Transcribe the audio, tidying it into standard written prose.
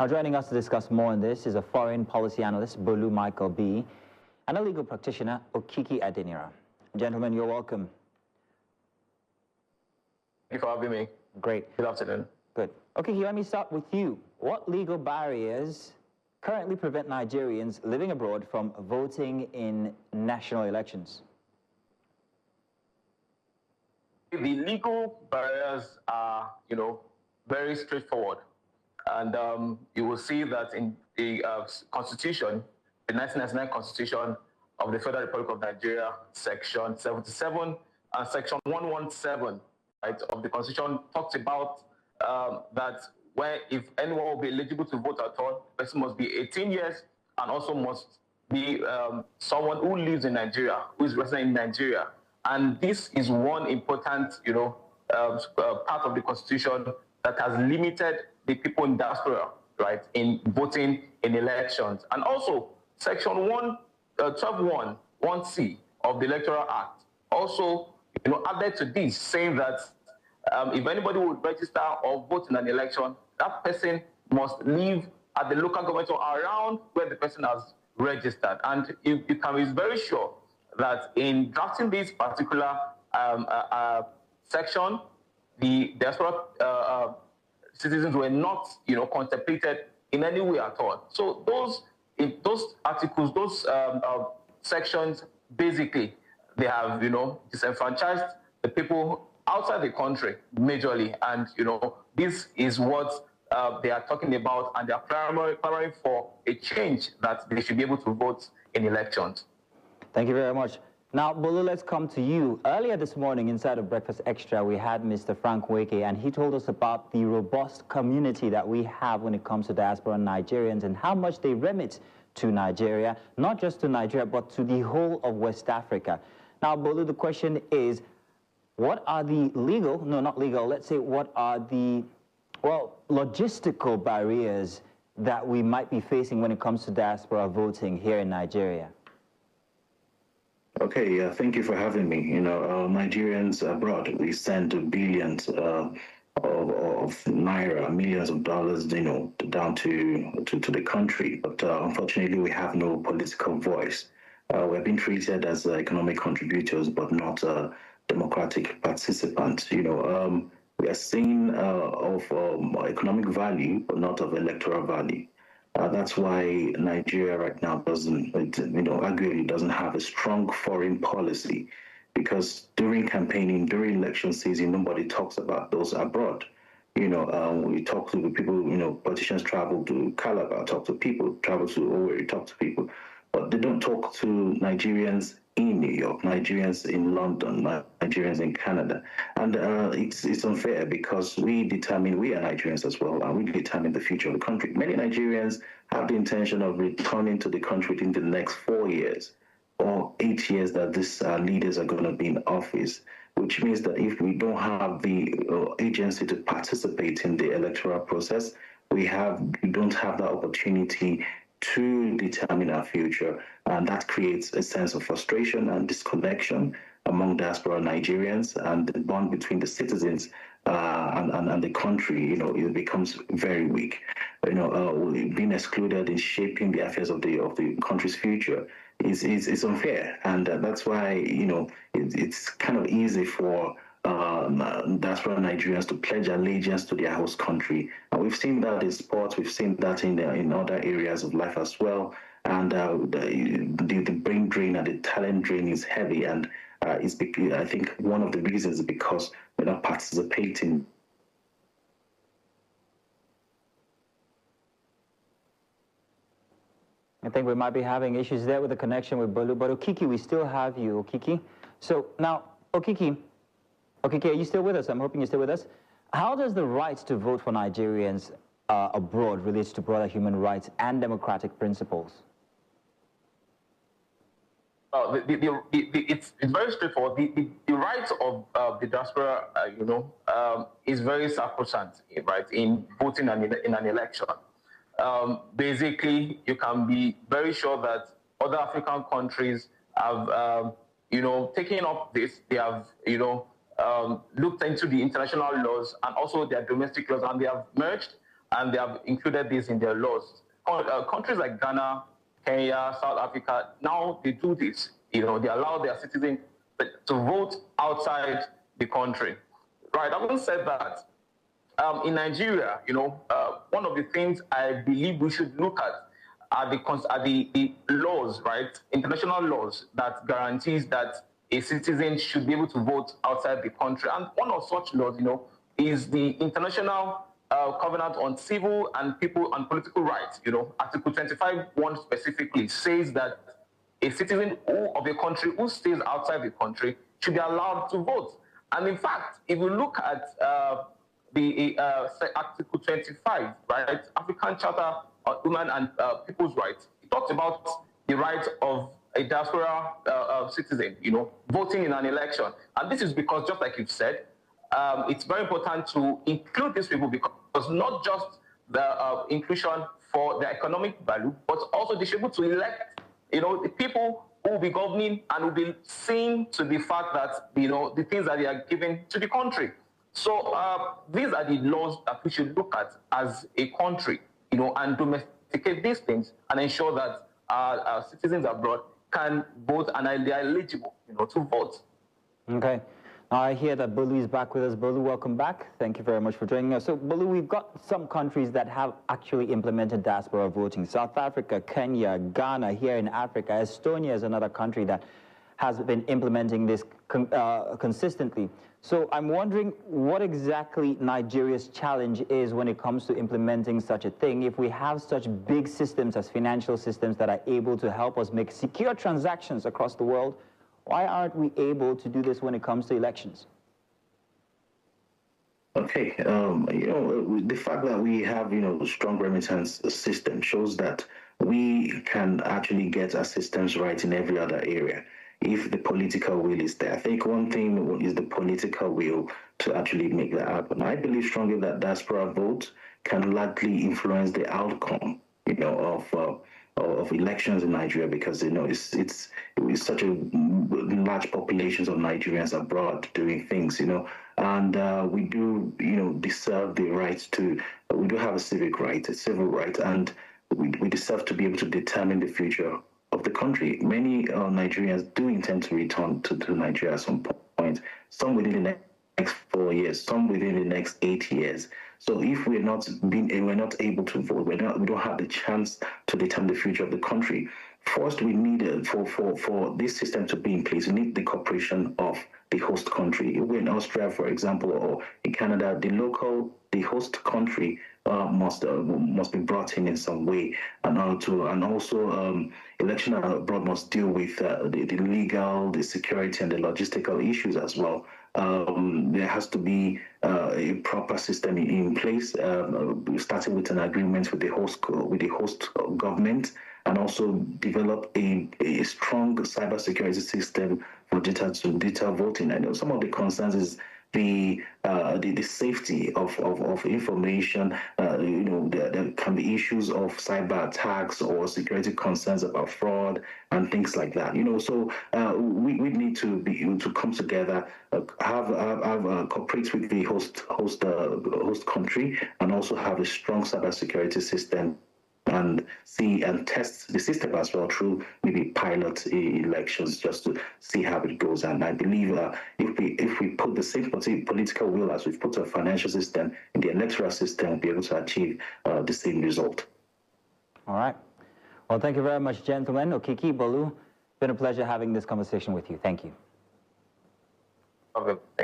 Now, joining us to discuss more on this is a foreign policy analyst, Bolu Michael-Biyi, and a legal practitioner, Okiki Adeniran. Gentlemen, you're welcome. Thank you for having me. Great. Good afternoon. Good. Okiki, let me start with you. What legal barriers currently prevent Nigerians living abroad from voting in national elections? The legal barriers are, very straightforward. And you will see that in the Constitution, the 1999 Constitution of the Federal Republic of Nigeria, Section 77 and Section 117, right, of the Constitution talks about that if anyone will be eligible to vote at all, the person must be 18 years and also must be someone who lives in Nigeria, who is resident in Nigeria. And this is one important, part of the Constitution that has limited the people in diaspora, right, in voting in elections. And also, Section 121(1)(c) of the Electoral Act also, added to this, saying that if anybody would register or vote in an election, that person must live at the local government or around where the person has registered. And you can be very sure that in drafting this particular section, the diaspora citizens were not, contemplated in any way at all. So those articles, those sections, basically, they have, disenfranchised the people outside the country majorly. And, this is what they are talking about, and they are clamoring for a change that they should be able to vote in elections. Thank you very much. Now, Bolu, let's come to you. Earlier this morning, inside of Breakfast Extra, we had Mr. Frank Weke, and he told us about the robust community that we have when it comes to diaspora Nigerians and how much they remit to Nigeria, not just to Nigeria, but to the whole of West Africa. Now, Bolu, the question is, what are the what are the, logistical barriers that we might be facing when it comes to diaspora voting here in Nigeria? Okay, thank you for having me. Nigerians abroad, we send billions of naira, millions of dollars, down to the country. But unfortunately, we have no political voice. We're being treated as economic contributors, but not democratic participants. We are seen of economic value, but not of electoral value. That's why Nigeria right now arguably doesn't have a strong foreign policy, because during campaigning, during election season, nobody talks about those abroad. We talk to the people, politicians travel to Calabar, talk to people, travel to Owerri, talk to people, but they don't talk to Nigerians in New York, Nigerians in London, Nigerians in Canada. And it's unfair, because we are Nigerians as well, and we determine the future of the country. Many Nigerians have the intention of returning to the country within the next 4 years or 8 years that these leaders are going to be in office, which means that if we don't have the agency to participate in the electoral process, we don't have that opportunity to determine our future, and that creates a sense of frustration and disconnection among diaspora Nigerians, and the bond between the citizens and the country, it becomes very weak. Being excluded in shaping the affairs of the country's future is unfair, and that's why it's kind of easy for diaspora Nigerians to pledge allegiance to their host country. And we've seen that in sports, we've seen that in other areas of life as well. And the brain drain and the talent drain is heavy. And I think one of the reasons is because we're not participating. I think we might be having issues there with the connection with Bolu, but Okiki, we still have you, Okiki. So now, Okiki, are you still with us? I'm hoping you're still with us. How does the right to vote for Nigerians abroad relate to broader human rights and democratic principles? It's very straightforward. The rights of the diaspora, is very sacrosanct, right, in voting in an election. Basically, you can be very sure that other African countries have, taken up this. They have, looked into the international laws and also their domestic laws, and they have merged and they have included this in their laws. Countries like Ghana, Kenya, South Africa, now they do this. They allow their citizens to vote outside the country. Right, having said that, in Nigeria, one of the things I believe we should look at are the laws, right? International laws that guarantees that a citizen should be able to vote outside the country. And one of such laws, is the International Covenant on Civil and Political Rights. Article 25(1) specifically says that a citizen of a country who stays outside the country should be allowed to vote. And in fact, if you look at the Article 25, right, African Charter on Human and People's Rights, it talks about the right of a diaspora citizen, voting in an election. And this is because, just like you've said, it's very important to include these people because not just the inclusion for the economic value, but also they should be able to elect, the people who will be governing and will be seen to the fact that, the things that they are giving to the country. So these are the laws that we should look at as a country, and domesticate these things and ensure that our citizens abroad can vote and they are eligible, to vote. Okay. Now I hear that Bolu is back with us. Bolu, welcome back. Thank you very much for joining us. So, Bolu, we've got some countries that have actually implemented diaspora voting. South Africa, Kenya, Ghana, here in Africa. Estonia is another country that has been implementing this consistently. So I'm wondering what exactly Nigeria's challenge is when it comes to implementing such a thing. If we have such big systems as financial systems that are able to help us make secure transactions across the world, why aren't we able to do this when it comes to elections? Okay, the fact that we have, a strong remittance system shows that we can actually get our systems right in every other area if the political will is there. I think one thing is the political will to actually make that happen. I believe strongly that diaspora votes can largely influence the outcome, of elections in Nigeria because it's such a large populations of Nigerians abroad doing things, and we do deserve the right to. We do have a civic right, a civil right, and we deserve to be able to determine the future of the country. Many Nigerians do intend to return to Nigeria at some point. Some within the next 4 years, some within the next 8 years. So if we're not able to vote, we don't have the chance to determine the future of the country. First, we need for this system to be in place, we need the cooperation of the host country. If we're in Austria, for example, or in Canada, the host country must be brought in some way, and also election abroad must deal with the legal, the security, and the logistical issues as well. There has to be a proper system in place, starting with an agreement with the host government, and also develop a strong cybersecurity system for data voting. I know some of the concerns is the safety of information. There can be issues of cyber attacks or security concerns about fraud and things like that. So we need to be able to come together, cooperate with the host country, and also have a strong cybersecurity system, and see and test the system as well through maybe pilot elections just to see how it goes. And I believe if we put the same political will as we've put to a financial system in the electoral system, we'll be able to achieve the same result. All right. Well, thank you very much, gentlemen. Okiki, Bolu, it's been a pleasure having this conversation with you. Thank you. Okay.